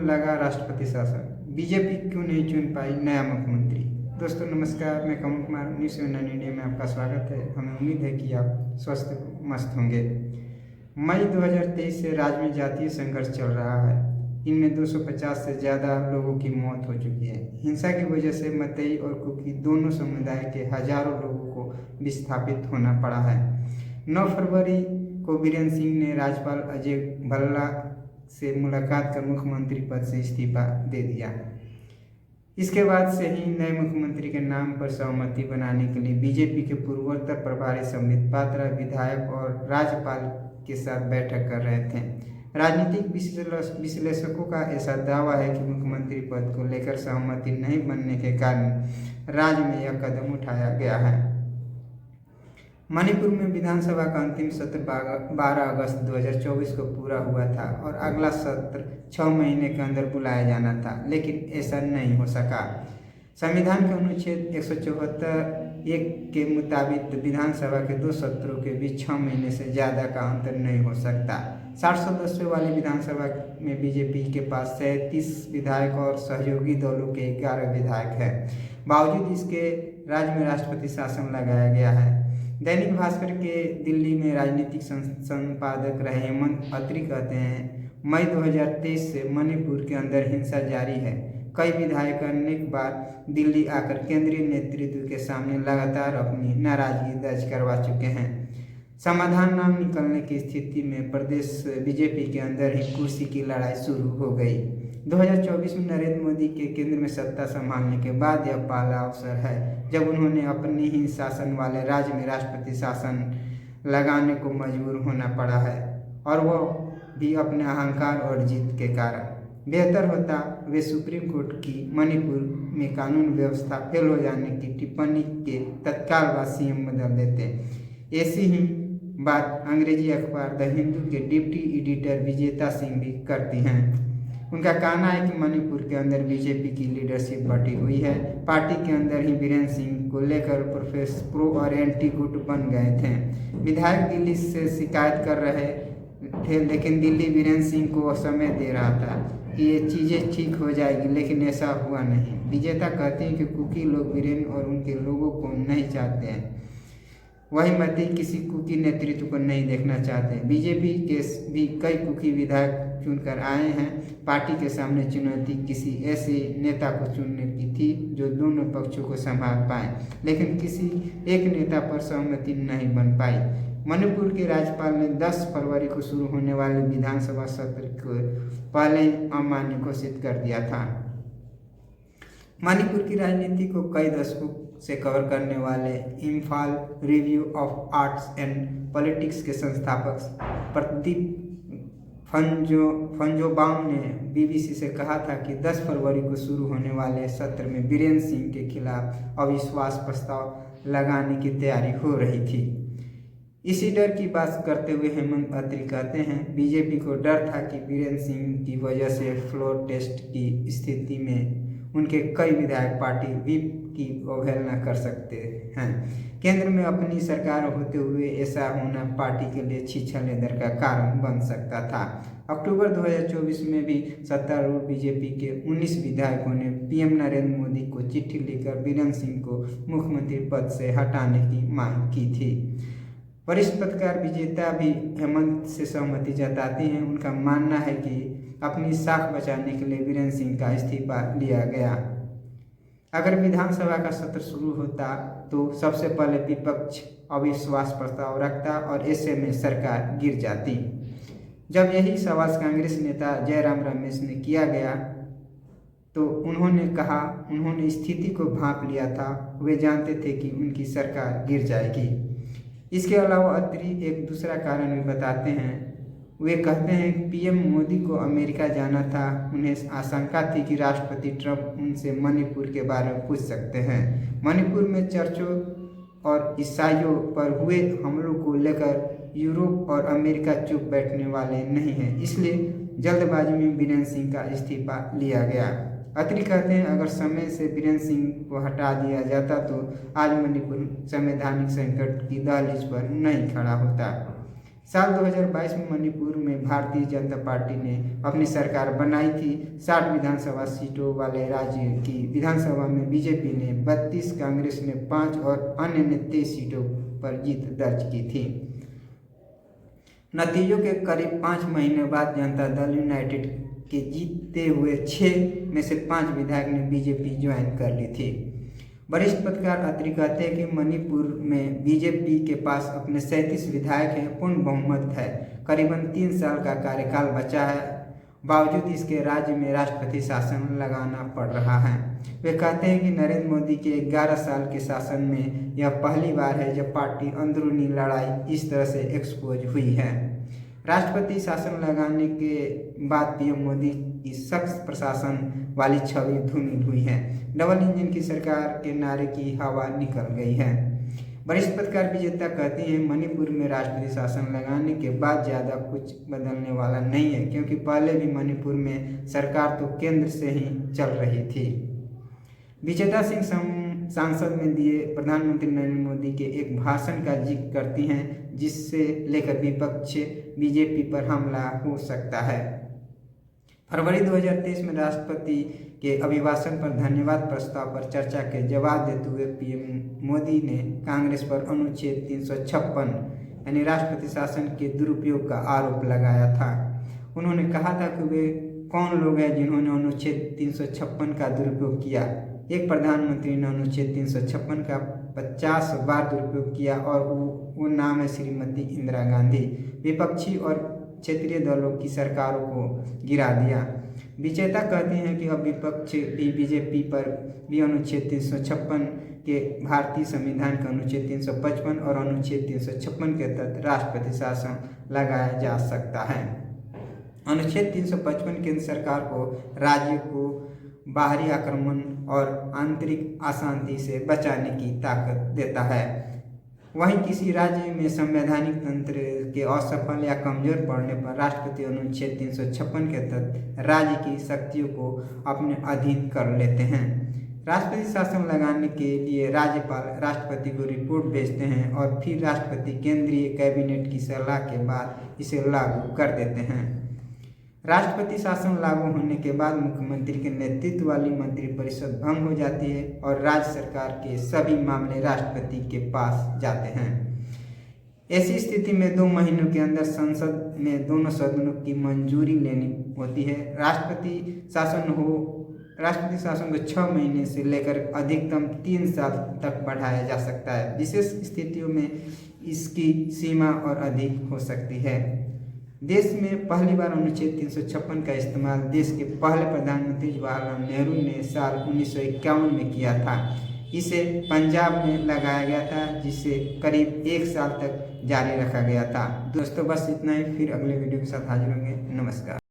लगा राष्ट्रपति शासन, बीजेपी क्यों नहीं चुन पाई नया मुख्यमंत्री। दोस्तों नमस्कार, मैं कमल कुमार न्यूज़ इंडिया में आपका स्वागत है। हमें उम्मीद है कि आप स्वस्थ मस्त होंगे। मई 2023 से राज्य में जातीय संघर्ष चल रहा है। इनमें 250 से ज़्यादा लोगों की मौत हो चुकी है। हिंसा की वजह से मतई और कुकी दोनों समुदाय के हजारों लोगों को विस्थापित होना पड़ा है। 9 फरवरी को बीरेन सिंह ने राज्यपाल अजय भल्ला से मुलाकात कर मुख्यमंत्री पद से इस्तीफा दे दिया। इसके बाद से ही नए मुख्यमंत्री के नाम पर सहमति बनाने के लिए बीजेपी के पूर्वोत्तर प्रभारी संबित पात्रा विधायक और राज्यपाल के साथ बैठक कर रहे थे। राजनीतिक विश्लेषकों का ऐसा दावा है कि मुख्यमंत्री पद को लेकर सहमति नहीं बनने के कारण राज्य में यह कदम उठाया गया है। मणिपुर में विधानसभा का अंतिम सत्र 12 अगस्त 2024 को पूरा हुआ था और अगला सत्र 6 महीने के अंदर बुलाया जाना था, लेकिन ऐसा नहीं हो सका। संविधान के अनुच्छेद 174(1) के मुताबिक विधानसभा के 2 सत्रों के बीच 6 महीने से ज़्यादा का अंतर नहीं हो सकता। 60 सदस्यों वाली विधानसभा में बीजेपी के पास 37 विधायक और सहयोगी दलों के 11 विधायक हैं। बावजूद इसके राज्य में राष्ट्रपति शासन लगाया गया है। दैनिक भास्कर के दिल्ली में राजनीतिक संपादक रहे हेमंत अत्री कहते हैं, मई 2023 से मणिपुर के अंदर हिंसा जारी है। कई विधायक अनेक बार दिल्ली आकर केंद्रीय नेतृत्व के सामने लगातार अपनी नाराजगी दर्ज करवा चुके हैं। समाधान न निकलने की स्थिति में प्रदेश बीजेपी के अंदर ही कुर्सी की लड़ाई शुरू हो गई। 2024 में नरेंद्र मोदी के केंद्र में सत्ता संभालने के बाद यह पहला अवसर है जब उन्होंने अपने ही शासन वाले राज्य में राष्ट्रपति शासन लगाने को मजबूर होना पड़ा है, और वह भी अपने अहंकार और जिद के कारण। बेहतर होता वे सुप्रीम कोर्ट की मणिपुर में कानून व्यवस्था फेल हो जाने की टिप्पणी के तत्काल बाद सीएम बदल देते। ऐसी ही बात अंग्रेजी अखबार द हिंदू के डिप्टी एडिटर विजेता सिंह भी करती हैं। उनका कहना है कि मणिपुर के अंदर बीजेपी की लीडरशिप बटी हुई है। पार्टी के अंदर ही बीरेन सिंह को लेकर प्रो और एंटी गुट बन गए थे। विधायक दिल्ली से शिकायत कर रहे थे, लेकिन दिल्ली बीरेन सिंह को समय दे रहा था कि ये चीज़ें ठीक हो जाएगी, लेकिन ऐसा हुआ नहीं। विजेता कहते हैं कि कुकी लोग बीरेन और उनके लोगों को नहीं चाहते हैं, वही मतई किसी कुकी नेतृत्व को नहीं देखना चाहते। बीजेपी के भी कई कुकी विधायक चुनकर आए हैं। पार्टी के सामने चुनौती किसी ऐसे नेता को चुनने की थी जो दोनों पक्षों को संभाल पाए, लेकिन किसी एक नेता पर सहमति नहीं बन पाई। मणिपुर के राज्यपाल ने 10 फरवरी को शुरू होने वाले विधानसभा सत्र को पहले ही अमान्य घोषित कर दिया था। मणिपुर की राजनीति को कई दशकों से कवर करने वाले Imphal review of arts and politics के संस्थापक प्रदीप फंजोबाम ने बीबीसी से कहा था कि 10 फरवरी को शुरू होने वाले सत्र में बीरेन सिंह के खिलाफ अविश्वास प्रस्ताव लगाने की तैयारी हो रही थी। इसी डर की बात करते हुए हेमंत अत्री कहते हैं, बीजेपी को डर था कि बीरेन सिंह की वजह से फ्लोर टेस्ट की स्थिति में उनके कई विधायक पार्टी व्हिप की अवहेलना कर सकते हैं। केंद्र में अपनी सरकार होते हुए ऐसा होना पार्टी के लिए छीछलेदर का कारण बन सकता था। अक्टूबर 2024 में भी सत्तारूढ़ बीजेपी के 19 विधायकों ने पीएम नरेंद्र मोदी को चिट्ठी लिखकर बीरेन सिंह को मुख्यमंत्री पद से हटाने की मांग की थी। वरिष्ठ पत्रकार विजेता भी हेमंत से सहमति जताते हैं। उनका मानना है कि अपनी साख बचाने के लिए बीरेन सिंह का इस्तीफा लिया गया। अगर विधानसभा का सत्र शुरू होता तो सबसे पहले विपक्ष अविश्वास प्रस्ताव रखता और ऐसे में सरकार गिर जाती। जब यही सवाल कांग्रेस नेता जयराम रमेश ने किया गया तो उन्होंने कहा उन्होंने स्थिति को भांप लिया था, वे जानते थे कि उनकी सरकार गिर जाएगी। इसके अलावा अत्री एक दूसरा कारण भी बताते हैं। वे कहते हैं कि पीएम मोदी को अमेरिका जाना था। उन्हें आशंका थी कि राष्ट्रपति ट्रंप उनसे मणिपुर के बारे में पूछ सकते हैं। मणिपुर में चर्चों और ईसाइयों पर हुए हमलों को लेकर यूरोप और अमेरिका चुप बैठने वाले नहीं हैं, इसलिए जल्दबाजी में बीरेन सिंह का इस्तीफा लिया गया। अत्री कहते हैं, अगर समय से बीरेन सिंह को हटा दिया जाता तो आज मणिपुर संवैधानिक संकट की दहलीज पर नहीं खड़ा होता। साल 2022 में मणिपुर में भारतीय जनता पार्टी ने अपनी सरकार बनाई थी। 60 विधानसभा सीटों वाले राज्य की विधानसभा में बीजेपी ने 32, कांग्रेस ने 5 और अन्य ने 23 सीटों पर जीत दर्ज की थी। नतीजों के करीब 5 महीने बाद जनता दल यूनाइटेड के जीतते हुए 6 में से 5 विधायक ने बीजेपी ज्वाइन कर ली थी। वरिष्ठ पत्रकार अत्री कहते हैं कि मणिपुर में बीजेपी के पास अपने 37 विधायक हैं, पूर्ण बहुमत है, करीबन 3 साल का कार्यकाल बचा है। बावजूद इसके राज्य में राष्ट्रपति शासन लगाना पड़ रहा है। वे कहते हैं कि नरेंद्र मोदी के 11 साल के शासन में यह पहली बार है जब पार्टी अंदरूनी लड़ाई इस तरह से एक्सपोज हुई है। राष्ट्रपति शासन लगाने के बाद पीएम मोदी की सख्त प्रशासन वाली छवि धूमिल हुई है। डबल इंजन की सरकार के नारे की हवा निकल गई है। वरिष्ठ पत्रकार विजेता कहते हैं मणिपुर में राष्ट्रपति शासन लगाने के बाद ज़्यादा कुछ बदलने वाला नहीं है, क्योंकि पहले भी मणिपुर में सरकार तो केंद्र से ही चल रही थी। विजेता सिंह सांसद में दिए प्रधानमंत्री नरेंद्र मोदी के एक भाषण का जिक्र करती हैं, जिससे लेकर विपक्ष बीजेपी पर हमला हो सकता है। फरवरी 2023 में राष्ट्रपति के अभिभाषण पर धन्यवाद प्रस्ताव पर चर्चा के जवाब देते हुए पीएम मोदी ने कांग्रेस पर अनुच्छेद 356 यानी राष्ट्रपति शासन के दुरुपयोग का आरोप लगाया था। उन्होंने कहा था कि वे कौन लोग हैं जिन्होंने अनुच्छेद 356 का दुरुपयोग किया। एक प्रधानमंत्री ने अनुच्छेद 356 का 50 बार दुरुपयोग किया और वो नाम है श्रीमती इंदिरा गांधी। विपक्षी और क्षेत्रीय दलों की सरकारों को गिरा दिया। विजेता कहते हैं कि अब विपक्ष भी बीजेपी पर भी अनुच्छेद 356 के भारतीय संविधान के अनुच्छेद 355 और अनुच्छेद 356 के तहत राष्ट्रपति शासन लगाया जा सकता है। अनुच्छेद 355 केंद्र सरकार को राज्य को बाहरी आक्रमण और आंतरिक अशांति से बचाने की ताकत देता है। वहीं किसी राज्य में संवैधानिक तंत्र के असफल या कमजोर पड़ने पर राष्ट्रपति अनुच्छेद 356 के तहत राज्य की शक्तियों को अपने अधीन कर लेते हैं। राष्ट्रपति शासन लगाने के लिए राज्यपाल राष्ट्रपति को रिपोर्ट भेजते हैं और फिर राष्ट्रपति केंद्रीय कैबिनेट की सलाह के बाद इसे लागू कर देते हैं। राष्ट्रपति शासन लागू होने के बाद मुख्यमंत्री के नेतृत्व वाली मंत्रिपरिषद भंग हो जाती है और राज्य सरकार के सभी मामले राष्ट्रपति के पास जाते हैं। ऐसी स्थिति में 2 महीनों के अंदर संसद में दोनों सदनों की मंजूरी लेनी होती है। राष्ट्रपति शासन को 6 महीने से लेकर अधिकतम 3 साल तक बढ़ाया जा सकता है। विशेष स्थितियों में इसकी सीमा और अधिक हो सकती है। देश में पहली बार अनुच्छेद 356 का इस्तेमाल देश के पहले प्रधानमंत्री जवाहरलाल नेहरू ने साल 1951 में किया था। इसे पंजाब में लगाया गया था, जिसे करीब 1 साल तक जारी रखा गया था। दोस्तों बस इतना ही, फिर अगले वीडियो के साथ हाजिर होंगे। नमस्कार।